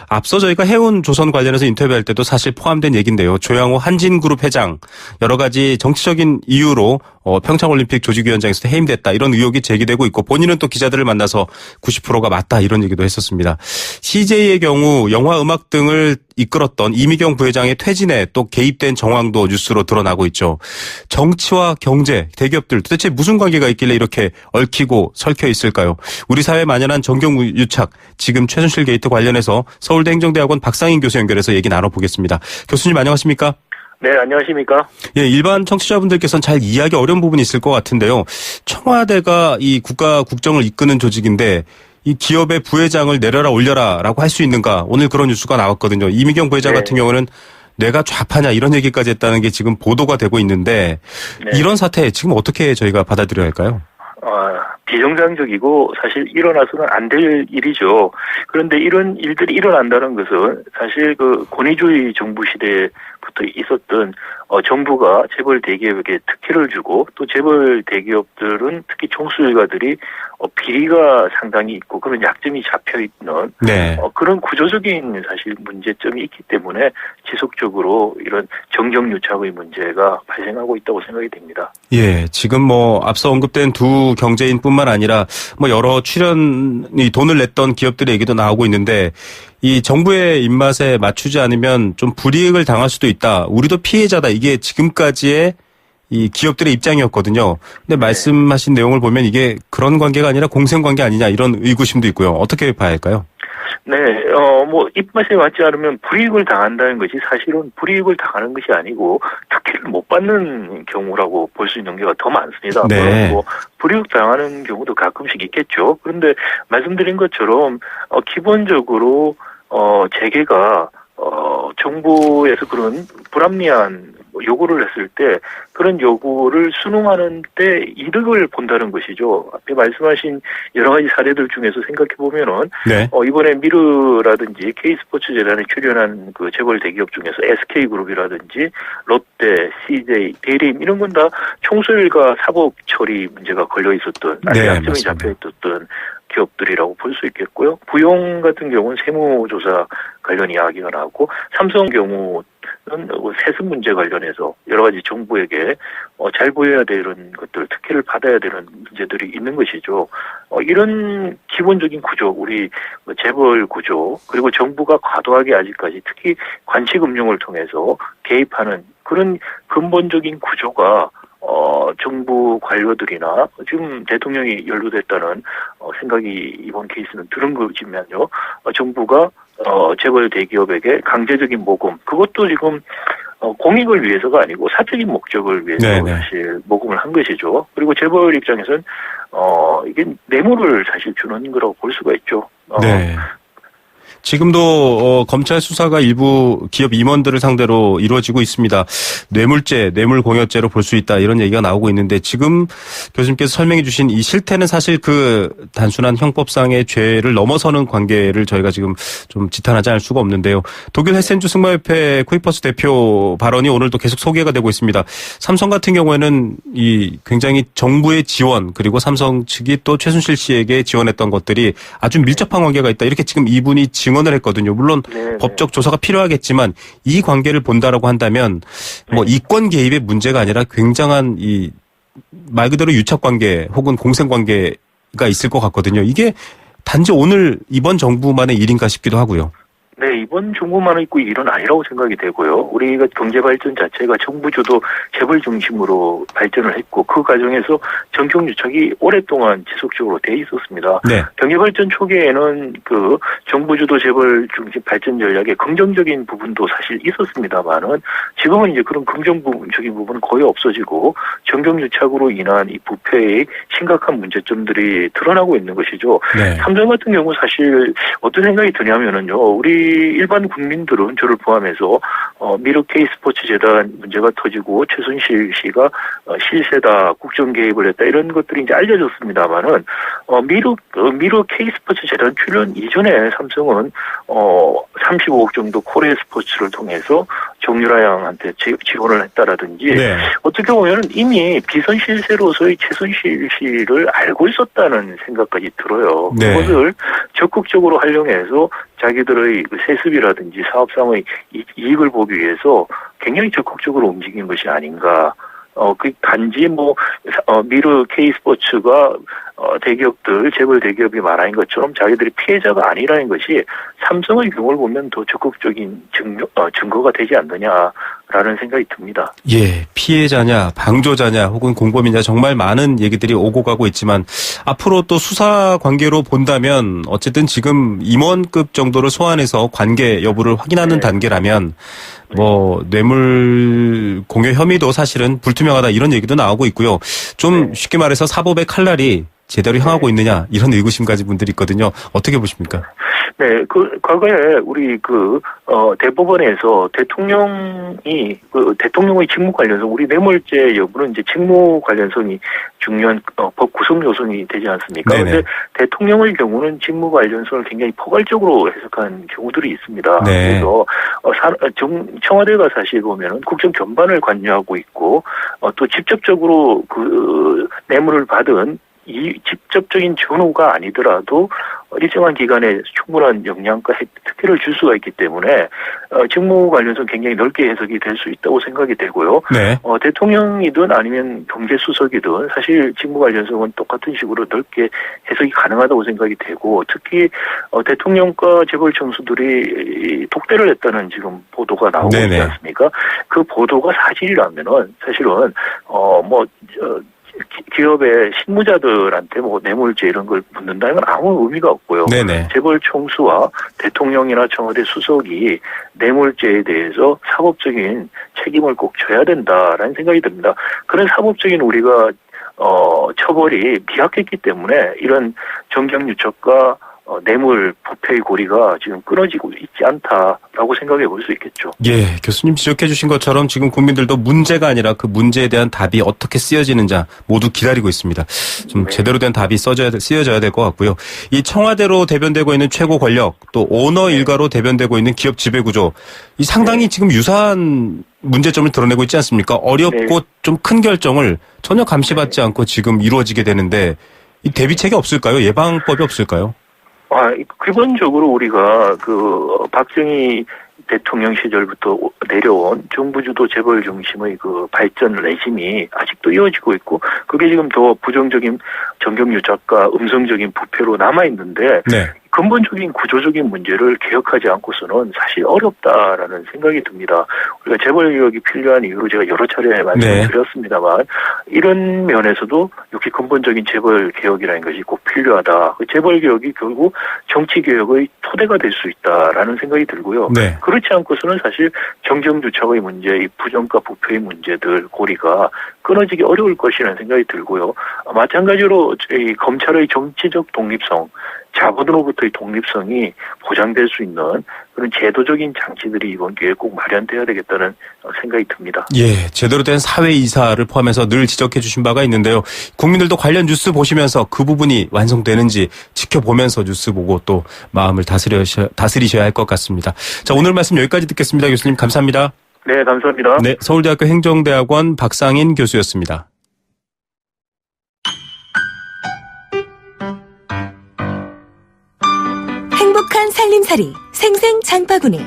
앞서 저희가 해운 조선 관련해서 인터뷰할 때도 사실 포함된 얘기인데요. 조양호 한진그룹 회장 여러 가지 정치적인 이유로 평창올림픽 조직위원장에서 해임됐다 이런 의혹이 제기되고 있고 본인은 또 기자들을 만나서 90%가 맞다 이런 얘기도 했었습니다. CJ의 경우 영화 음악 등을 이끌었던 이미경 부회장의 퇴진에 또 개입된 정황도 뉴스로 드러나고 있죠. 정치와 경제, 대기업들 도대체 무슨 관계가 있길래 이렇게 얽히고 설켜 있을까요? 우리 사회에 만연한 정경 유착, 지금 최순실 게이트 관련해서 서울대 행정대학원 박상인 교수 연결해서 얘기 나눠보겠습니다. 교수님 안녕하십니까? 네, 안녕하십니까? 예, 일반 청취자분들께서는 잘 이해하기 어려운 부분이 있을 것 같은데요. 청와대가 이 국가 국정을 이끄는 조직인데 이 기업의 부회장을 내려라 올려라라고 할 수 있는가? 오늘 그런 뉴스가 나왔거든요. 이미경 부회장 같은 경우는 내가 좌파냐 이런 얘기까지 했다는 게 지금 보도가 되고 있는데 이런 사태 지금 어떻게 저희가 받아들여야 할까요? 비정상적이고 사실 일어나서는 안 될 일이죠. 그런데 이런 일들이 일어난다는 것은 사실 그 권위주의 정부 시대부터 있었던 정부가 재벌 대기업에게 특혜를 주고 또 재벌 대기업들은 특히 총수일가들이 비리가 상당히 있고 그런 약점이 잡혀 있는 그런 구조적인 사실 문제점이 있기 때문에 지속적으로 이런 정경유착의 문제가 발생하고 있다고 생각이 됩니다. 예, 지금 뭐 앞서 언급된 두 경제인뿐만 아니라 뭐 여러 출연이 돈을 냈던 기업들의 얘기도 나오고 있는데 이 정부의 입맛에 맞추지 않으면 좀 불이익을 당할 수도 있다. 우리도 피해자다. 이게 지금까지의 이 기업들의 입장이었거든요. 근데 말씀하신 내용을 보면 이게 그런 관계가 아니라 공생관계 아니냐 이런 의구심도 있고요. 어떻게 봐야 할까요? 네, 뭐 입맛에 맞지 않으면 불이익을 당한다는 것이 사실은 불이익을 당하는 것이 아니고 특혜를 못 받는 경우라고 볼 수 있는 경우가 더 많습니다. 네. 뭐 불이익 당하는 경우도 가끔씩 있겠죠. 그런데 말씀드린 것처럼 기본적으로 재계가 정부에서 그런 불합리한 요구를 했을 때 그런 요구를 순응하는 때 이득을 본다는 것이죠. 앞에 말씀하신 여러 가지 사례들 중에서 생각해 보면은 네. 이번에 미르라든지 K스포츠재단에 출연한 그 재벌 대기업 중에서 SK그룹이라든지 롯데, CJ, 대림 이런 건 다 총수일과 사법 처리 문제가 걸려 있었던 네, 약점이 잡혀 있었던 기업들이라고 볼 수 있겠고요. 부용 같은 경우는 세무조사 관련 이야기가 나오고 삼성 경우는 세습 문제 관련해서 여러 가지 정부에게 잘 보여야 되는 것들, 특혜를 받아야 되는 문제들이 있는 것이죠. 이런 기본적인 구조, 우리 재벌 구조, 그리고 정부가 과도하게 아직까지 특히 관치금융을 통해서 개입하는 그런 근본적인 구조가 정부 관료들이나 지금 대통령이 연루됐다는 생각이 이번 케이스는 들은 거지만요. 정부가 재벌 대기업에게 강제적인 모금, 그것도 지금 공익을 위해서가 아니고 사적인 목적을 위해서 네네. 사실 모금을 한 것이죠. 그리고 재벌 입장에서는 이게 뇌물을 사실 주는 거라고 볼 수가 있죠. 네. 지금도 검찰 수사가 일부 기업 임원들을 상대로 이루어지고 있습니다. 뇌물죄, 뇌물공여죄로 볼 수 있다 이런 얘기가 나오고 있는데 지금 교수님께서 설명해 주신 이 실태는 사실 그 단순한 형법상의 죄를 넘어서는 관계를 저희가 지금 좀 지탄하지 않을 수가 없는데요. 독일 헤센주 승마협회 쿠이퍼스 대표 발언이 오늘도 계속 소개가 되고 있습니다. 삼성 같은 경우에는 이 굉장히 정부의 지원 그리고 삼성 측이 또 최순실 씨에게 지원했던 것들이 아주 밀접한 관계가 있다. 이렇게 지금 이분이 증언을 했거든요. 물론 네네. 법적 조사가 필요하겠지만 이 관계를 본다라고 한다면 뭐 이권 개입의 문제가 아니라 굉장한 이 말 그대로 유착 관계 혹은 공생 관계가 있을 것 같거든요. 이게 단지 오늘 이번 정부만의 일인가 싶기도 하고요. 네, 이번 정부만 있고 일은 아니라고 생각이 되고요. 우리가 경제 발전 자체가 정부 주도 재벌 중심으로 발전을 했고 그 과정에서 정경 유착이 오랫동안 지속적으로 돼 있었습니다. 네. 경제 발전 초기에는 그 정부 주도 재벌 중심 발전 전략에 긍정적인 부분도 사실 있었습니다만은 지금은 이제 그런 긍정적인 부분은 거의 없어지고 정경 유착으로 인한 이 부패의 심각한 문제점들이 드러나고 있는 것이죠. 네. 삼성 같은 경우 사실 어떤 생각이 드냐면은요. 우리 일반 국민들은 저를 포함해서 미르 K스포츠재단 문제가 터지고 최순실 씨가 실세다, 국정 개입을 했다 이런 것들이 이제 알려졌습니다만은 미르 K스포츠재단 출연 이전에 삼성은 35억 정도 코레 스포츠를 통해서 정유라 양한테 지원을 했다라든지 네. 어떻게 보면 이미 비선 실세로서의 최순실 씨를 알고 있었다는 생각까지 들어요. 네. 그것을 적극적으로 활용해서 자기들의 그 세습이라든지 사업상의 이익을 보기 위해서 굉장히 적극적으로 움직인 것이 아닌가. 그 단지 미르 K스포츠가 대기업들, 재벌 대기업이 말하는 것처럼 자기들이 피해자가 아니라는 것이 삼성의 경우를 보면 더 적극적인 증거가 되지 않느냐라는 생각이 듭니다. 예, 피해자냐, 방조자냐, 혹은 공범이냐 정말 많은 얘기들이 오고 가고 있지만 앞으로 또 수사 관계로 본다면 어쨌든 지금 임원급 정도를 소환해서 관계 여부를 확인하는 네. 단계라면 뭐 뇌물 공여 혐의도 사실은 불투명하다 이런 얘기도 나오고 있고요. 좀 네. 쉽게 말해서 사법의 칼날이 제대로 향하고 있느냐 이런 의구심 가진 분들이 있거든요. 어떻게 보십니까? 네, 과거에 우리 대법원에서 대통령의 직무 관련성, 우리 뇌물죄 여부는 이제 직무 관련성이 중요한 법 구성 요소이 되지 않습니까? 네네. 그런데 대통령의 경우는 직무 관련성을 굉장히 포괄적으로 해석한 경우들이 있습니다. 네. 그래서 청와대가 사실 보면은 국정 전반을 관여하고 있고 또 직접적으로 그 뇌물을 받은 이 직접적인 전후가 아니더라도 일정한 기간에 충분한 영향과 특혜를 줄 수가 있기 때문에 직무 관련성 굉장히 넓게 해석이 될 수 있다고 생각이 되고요. 네. 대통령이든 아니면 경제수석이든 사실 직무 관련성은 똑같은 식으로 넓게 해석이 가능하다고 생각이 되고 특히 대통령과 재벌 청수들이 독대를 했다는 지금 보도가 나오고 네네. 있지 않습니까? 그 보도가 사실이라면은 사실은 기업의 실무자들한테 뇌물죄 이런 걸 묻는다는 건 아무 의미가 없고요. 네네. 재벌 총수와 대통령이나 청와대 수석이 뇌물죄에 대해서 사법적인 책임을 꼭 져야 된다라는 생각이 듭니다. 그런 사법적인 우리가 처벌이 미약했기 때문에 이런 정경유착과 뇌물 부패의 고리가 지금 끊어지고 있지 않다라고 생각해 볼 수 있겠죠. 예, 교수님 지적해 주신 것처럼 지금 국민들도 문제가 아니라 그 문제에 대한 답이 어떻게 쓰여지는지 모두 기다리고 있습니다. 좀 제대로 된 답이 쓰여져야 될 것 같고요. 이 청와대로 대변되고 있는 최고 권력, 또 오너 일가로 대변되고 있는 기업 지배구조, 이 상당히 지금 유사한 문제점을 드러내고 있지 않습니까? 어렵고 좀 큰 결정을 전혀 감시받지 않고 지금 이루어지게 되는데 이 대비책이 없을까요? 예방법이 없을까요? 기본적으로 우리가 박정희 대통령 시절부터 내려온 정부주도 재벌 중심의 발전 레짐이 아직도 이어지고 있고, 그게 지금 더 부정적인 정경유착과 음성적인 부패로 남아있는데, 근본적인 구조적인 문제를 개혁하지 않고서는 사실 어렵다라는 생각이 듭니다. 우리가 재벌 개혁이 필요한 이유로 제가 여러 차례 말씀드렸습니다만, 이런 면에서도 역시 근본적인 재벌 개혁이라는 것이 꼭 필요하다. 그 재벌 개혁이 결국 정치 개혁의 토대가 될 수 있다라는 생각이 들고요. 그렇지 않고서는 사실 정경유착의 문제, 이 부정과 부패의 문제들 고리가 끊어지기 어려울 것이라는 생각이 들고요. 마찬가지로 이 검찰의 정치적 독립성, 자본으로부터의 독립성이 보장될 수 있는 그런 제도적인 장치들이 이번 기회에 꼭 마련돼야 되겠다는 생각이 듭니다. 예, 제대로 된 사회이사를 포함해서 늘 지적해 주신 바가 있는데요. 국민들도 관련 뉴스 보시면서 그 부분이 완성되는지 지켜보면서 뉴스 보고 또 마음을 다스리셔야 할 것 같습니다. 자, 오늘 말씀 여기까지 듣겠습니다. 교수님 감사합니다. 네, 감사합니다. 네, 서울대학교 행정대학원 박상인 교수였습니다. 행복한 살림살이 생생 장바구니.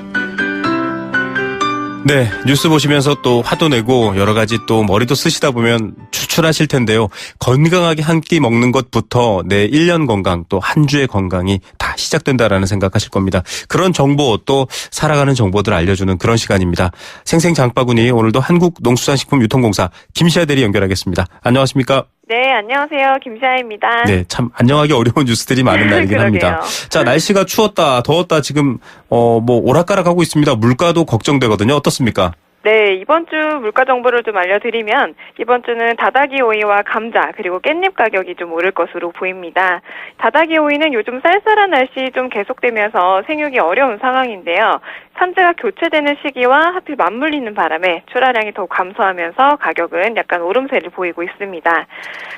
네, 뉴스 보시면서 또 화도 내고 여러 가지 또 머리도 쓰시다 보면 추출하실 텐데요. 건강하게 한 끼 먹는 것부터 내 1년 건강 또 한 주의 건강이 다 시작된다라는 생각하실 겁니다. 그런 정보 또 살아가는 정보들 알려주는 그런 시간입니다. 생생 장바구니 오늘도 한국농수산식품유통공사 김시아 대리 연결하겠습니다. 안녕하십니까? 네, 안녕하세요. 김시아입니다. 네, 참 안녕하기 어려운 뉴스들이 많은 날이긴 합니다. 자, 날씨가 추웠다, 더웠다 지금 오락가락하고 있습니다. 물가도 걱정되거든요. 어떻습니까? 네, 이번 주 물가 정보를 좀 알려드리면 이번 주는 다다기 오이와 감자 그리고 깻잎 가격이 좀 오를 것으로 보입니다. 다다기 오이는 요즘 쌀쌀한 날씨 좀 계속되면서 생육이 어려운 상황인데요. 산지가 교체되는 시기와 하필 맞물리는 바람에 출하량이 더욱 감소하면서 가격은 약간 오름세를 보이고 있습니다.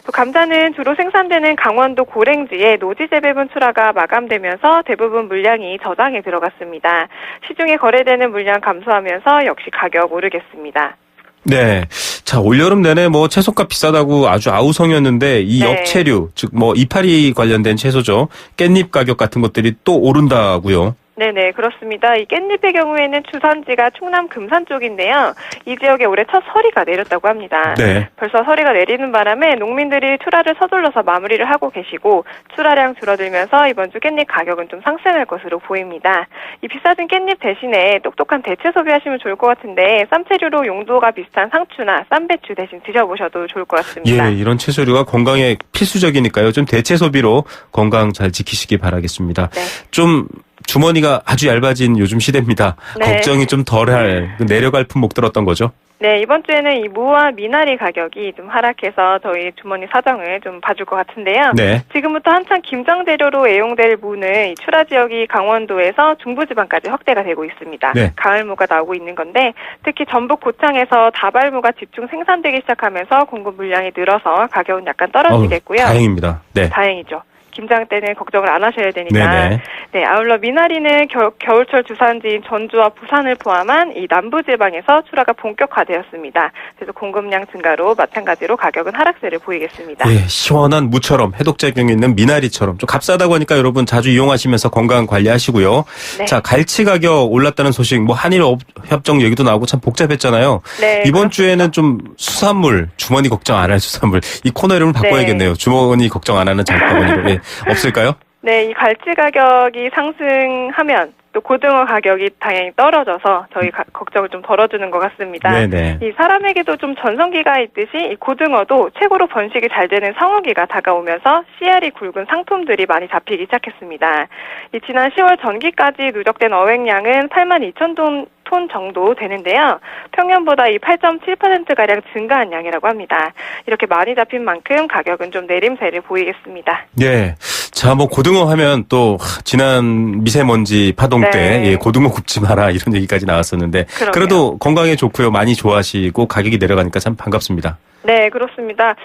또 감자는 주로 생산되는 강원도 고랭지의 노지 재배분 출하가 마감되면서 대부분 물량이 저장에 들어갔습니다. 시중에 거래되는 물량 감소하면서 역시 가격 오르겠습니다. 네. 자, 올여름 내내 채소값 비싸다고 아주 아우성이었는데 이 엽채류, 즉 이파리 관련된 채소죠. 깻잎 가격 같은 것들이 또 오른다고요. 네네, 그렇습니다. 이 깻잎의 경우에는 주산지가 충남 금산 쪽인데요. 이 지역에 올해 첫 서리가 내렸다고 합니다. 네. 벌써 서리가 내리는 바람에 농민들이 출하를 서둘러서 마무리를 하고 계시고 출하량 줄어들면서 이번 주 깻잎 가격은 좀 상승할 것으로 보입니다. 이 비싸진 깻잎 대신에 똑똑한 대체 소비하시면 좋을 것 같은데 쌈채류로 용도가 비슷한 상추나 쌈배추 대신 드셔보셔도 좋을 것 같습니다. 예, 이런 채소류가 건강에 필수적이니까요. 좀 대체 소비로 건강 잘 지키시기 바라겠습니다. 네. 좀 주머니가 아주 얇아진 요즘 시대입니다. 네. 걱정이 좀 덜할 내려갈 품목 들었던 거죠? 네, 이번 주에는 이 무와 미나리 가격이 좀 하락해서 저희 주머니 사정을 좀 봐줄 것 같은데요. 네. 지금부터 한창 김장 재료로 애용될 무는 이 출하 지역이 강원도에서 중부지방까지 확대가 되고 있습니다. 네. 가을무가 나오고 있는 건데 특히 전북 고창에서 다발무가 집중 생산되기 시작하면서 공급 물량이 늘어서 가격은 약간 떨어지겠고요. 다행입니다. 네. 다행이죠. 김장 때는 걱정을 안 하셔야 되니까. 네네. 네, 아울러 미나리는 겨울철 주산지인 전주와 부산을 포함한 이 남부지방에서 출하가 본격화되었습니다. 그래서 공급량 증가로 마찬가지로 가격은 하락세를 보이겠습니다. 예, 시원한 무처럼 해독작용이 있는 미나리처럼 좀 값싸다고 하니까 여러분 자주 이용하시면서 건강 관리하시고요. 네. 자, 갈치 가격 올랐다는 소식, 한일 협정 얘기도 나오고 참 복잡했잖아요. 네, 이번 그렇습니다. 주에는 좀 수산물, 주머니 걱정 안 할 수산물, 이 코너 이름을 바꿔야겠네요. 주머니 걱정 안 하는 장바구니로. 예, 없을까요? 네, 이 갈치 가격이 상승하면 또 고등어 가격이 당연히 떨어져서 저희 걱정을 좀 덜어주는 것 같습니다. 네네. 이 사람에게도 좀 전성기가 있듯이 이 고등어도 최고로 번식이 잘 되는 성어기가 다가오면서 씨알이 굵은 상품들이 많이 잡히기 시작했습니다. 이 지난 10월 전기까지 누적된 어획량은 82,000톤 정도 되는데요. 평년보다 이 8.7%가량 증가한 양이라고 합니다. 이렇게 많이 잡힌 만큼 가격은 좀 내림세를 보이겠습니다. 네. 자, 뭐 고등어 하면 또 지난 미세먼지 파동 네. 때 예, 고등어 굽지 마라 이런 얘기까지 나왔었는데 그러게요. 그래도 건강에 좋고요. 많이 좋아하시고 가격이 내려가니까 참 반갑습니다. 네, 그렇습니다.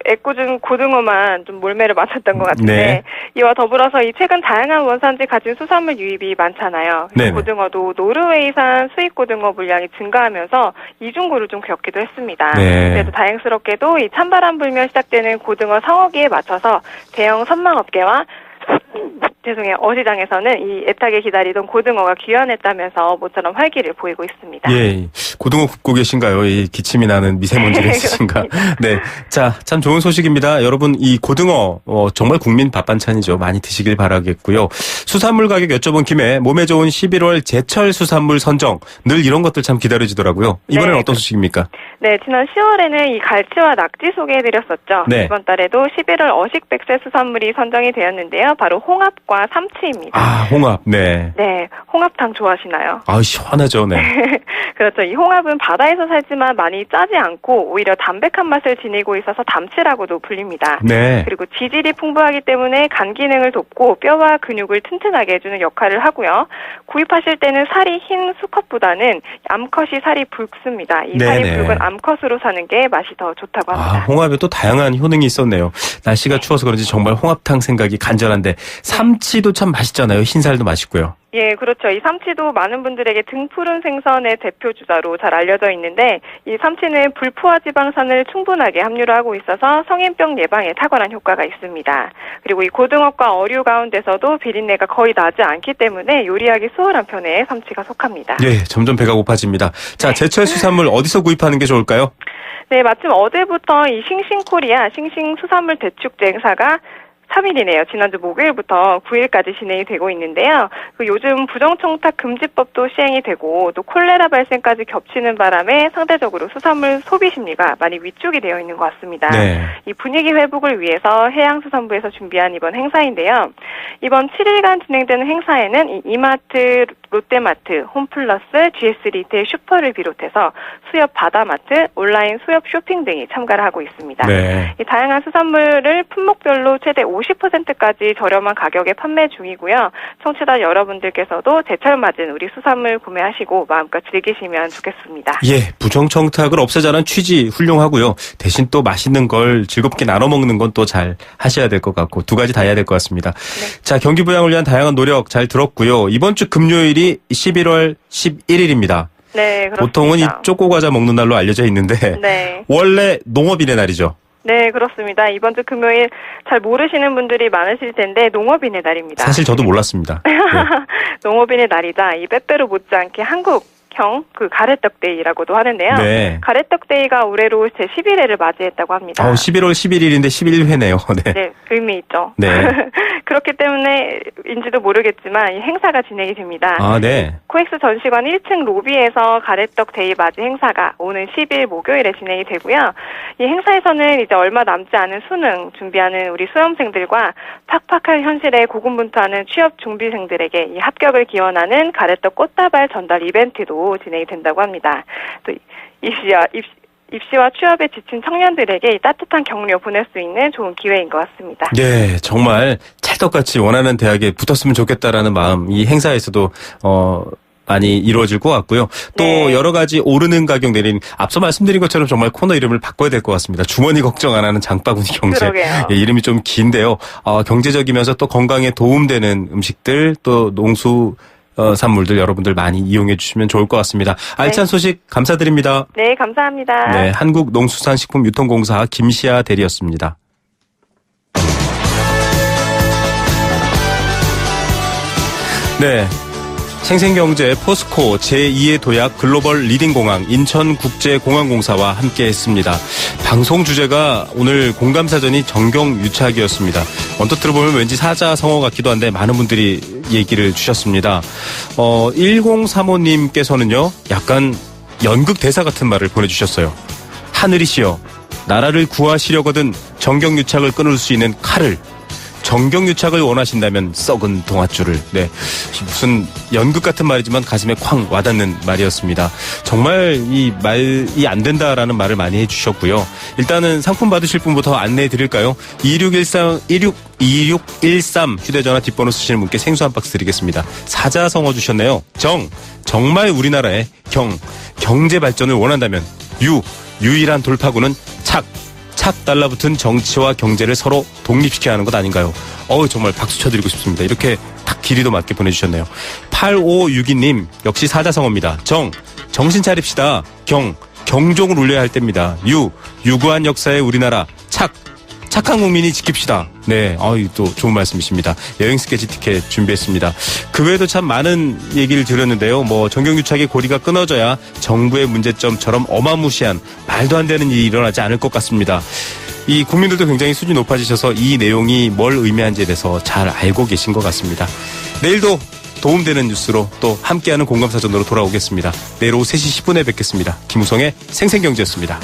애꿎은 고등어만 좀 몰매를 맞았던 것 같은데 네. 이와 더불어서 이 최근 다양한 원산지 가진 수산물 유입이 많잖아요. 네네. 고등어도 노르웨이산 수입 고등어 물량이 증가하면서 이중고를 좀 겪기도 했습니다. 네. 그래도 다행스럽게도 이 찬바람 불며 시작되는 고등어 상어기에 맞춰서 대형 선망업계와 어시장에서는 이 애타게 기다리던 고등어가 귀환했다면서 모처럼 활기를 보이고 있습니다. 예, 고등어 굽고 계신가요? 이 기침이 나는 미세먼지가 있으신가? 네, 자, 참 좋은 소식입니다. 여러분, 이 고등어 정말 국민 밥 반찬이죠. 많이 드시길 바라겠고요. 수산물 가격 여쭤본 김에 몸에 좋은 11월 제철 수산물 선정 늘 이런 것들 참 기다려지더라고요. 이번에는 네. 어떤 소식입니까? 네, 지난 10월에는 이 갈치와 낙지 소개해드렸었죠. 네. 이번 달에도 11월 어식 백세 수산물이 선정이 되었는데요. 바로 홍합과 삼치입니다. 아, 홍합, 네. 네, 홍합탕 좋아하시나요? 아, 시원하죠, 네. 그렇죠. 이 홍합은 바다에서 살지만 많이 짜지 않고 오히려 담백한 맛을 지니고 있어서 담치라고도 불립니다. 네. 그리고 지질이 풍부하기 때문에 간 기능을 돕고 뼈와 근육을 튼튼하게 해주는 역할을 하고요. 구입하실 때는 살이 흰 수컷보다는 암컷이 살이 붉습니다. 이 살이 네네. 붉은 암컷으로 사는 게 맛이 더 좋다고 아, 합니다. 홍합에 또 다양한 효능이 있었네요. 날씨가 추워서 그런지 정말 홍합탕 생각이 간절한데 삼치도 참 맛있잖아요. 흰살도 맛있고요. 예, 그렇죠. 이 삼치도 많은 분들에게 등푸른 생선의 대표 주자로 잘 알려져 있는데 이 삼치는 불포화 지방산을 충분하게 함유를 하고 있어서 성인병 예방에 탁월한 효과가 있습니다. 그리고 이 고등어과 어류 가운데서도 비린내가 거의 나지 않기 때문에 요리하기 수월한 편에 삼치가 속합니다. 예, 점점 배가 고파집니다. 자, 제철 수산물 어디서 구입하는 게 좋을까요? 네, 마침 어제부터 이 싱싱코리아 싱싱수산물 대축제 행사가 3일이네요. 지난주 목요일부터 9일까지 진행이 되고 있는데요. 요즘 부정청탁 금지법도 시행이 되고 또 콜레라 발생까지 겹치는 바람에 상대적으로 수산물 소비 심리가 많이 위축이 되어 있는 것 같습니다. 네. 이 분위기 회복을 위해서 해양수산부에서 준비한 이번 행사인데요. 이번 7일간 진행되는 행사에는 이 이마트, 롯데마트, 홈플러스, GS 리테일 슈퍼를 비롯해서 수협 바다마트, 온라인 수협 쇼핑 등이 참가를 하고 있습니다. 네. 이 다양한 수산물을 품목별로 최대 50%까지 저렴한 가격에 판매 중이고요. 청취자 여러분들께서도 제철 맞은 우리 수산물 구매하시고 마음껏 즐기시면 좋겠습니다. 예, 부정청탁을 없애자는 취지 훌륭하고요. 대신 또 맛있는 걸 즐겁게 나눠 먹는 건 또 잘 하셔야 될 것 같고 두 가지 다 해야 될 것 같습니다. 네. 자, 경기 부양을 위한 다양한 노력 잘 들었고요. 이번 주 금요일이 11월 11일입니다. 네, 그렇습니다. 보통은 이 쪼꼬 과자 먹는 날로 알려져 있는데 네. 원래 농업인의 날이죠. 네, 그렇습니다. 이번 주 금요일 잘 모르시는 분들이 많으실 텐데 농업인의 날입니다. 사실 저도 몰랐습니다. 네. 농업인의 날이다. 이 빼빼로 못지않게 한국형 그 가래떡데이라고도 하는데요. 네. 가래떡데이가 올해로 제 11회를 맞이했다고 합니다. 11월 11일인데 11회네요. 네. 네, 의미 있죠. 네. 그렇기 때문에인지도 모르겠지만 이 행사가 진행이 됩니다. 아, 네. 코엑스 전시관 1층 로비에서 가래떡 데이 맞이 행사가 오는 10일 목요일에 진행이 되고요. 이 행사에서는 이제 얼마 남지 않은 수능 준비하는 우리 수험생들과 팍팍한 현실에 고군분투하는 취업 준비생들에게 이 합격을 기원하는 가래떡 꽃다발 전달 이벤트도 진행이 된다고 합니다. 또 입시와 취업에 지친 청년들에게 이 따뜻한 격려 보낼 수 있는 좋은 기회인 것 같습니다. 네, 정말 찰떡같이 원하는 대학에 붙었으면 좋겠다라는 마음 이 행사에서도 많이 이루어질 것 같고요. 또 네. 여러 가지 오르는 가격 내린 앞서 말씀드린 것처럼 정말 코너 이름을 바꿔야 될 것 같습니다. 주머니 걱정 안 하는 장바구니 경제. 그러게요. 예, 이름이 좀 긴데요. 경제적이면서 또 건강에 도움되는 음식들 또 농수 산물들 여러분들 많이 이용해 주시면 좋을 것 같습니다. 알찬 소식 감사드립니다. 네, 감사합니다. 네, 한국농수산식품유통공사 김시아 대리였습니다. 네. 생생경제 포스코 제2의 도약 글로벌 리딩공항 인천국제공항공사와 함께했습니다. 방송 주제가 오늘 공감사전이 정경유착이었습니다. 언뜻 들어보면 왠지 사자성어 같기도 한데 많은 분들이 얘기를 주셨습니다. 1035님께서는요. 약간 연극 대사 같은 말을 보내주셨어요. 하늘이시여 나라를 구하시려거든 정경유착을 끊을 수 있는 칼을 정경유착을 원하신다면 썩은 동아줄을. 네, 무슨 연극 같은 말이지만 가슴에 쾅 와닿는 말이었습니다. 정말 이 말이 안 된다라는 말을 많이 해주셨고요. 일단은 상품 받으실 분부터 안내해 드릴까요? 2613 휴대전화 뒷번호 쓰시는 분께 생수 한 박스 드리겠습니다. 사자성어 주셨네요. 정말 우리나라의 경제 발전을 원한다면 유일한 돌파구는 착 달라붙은 정치와 경제를 서로 독립시켜야 하는 것 아닌가요? 정말 박수 쳐드리고 싶습니다. 이렇게 딱 길이도 맞게 보내주셨네요. 8562님 역시 사자성어입니다. 정신 차립시다. 경종을 울려야 할 때입니다. 유구한 역사의 우리나라 착한 국민이 지킵시다. 네, 또 좋은 말씀이십니다. 여행 스케치 티켓 준비했습니다. 그 외에도 참 많은 얘기를 드렸는데요. 정경유착의 고리가 끊어져야 정부의 문제점처럼 어마무시한 말도 안 되는 일이 일어나지 않을 것 같습니다. 이 국민들도 굉장히 수준이 높아지셔서 이 내용이 뭘 의미하는지에 대해서 잘 알고 계신 것 같습니다. 내일도 도움되는 뉴스로 또 함께하는 공감사전으로 돌아오겠습니다. 내일 오후 3시 10분에 뵙겠습니다. 김우성의 생생경제였습니다.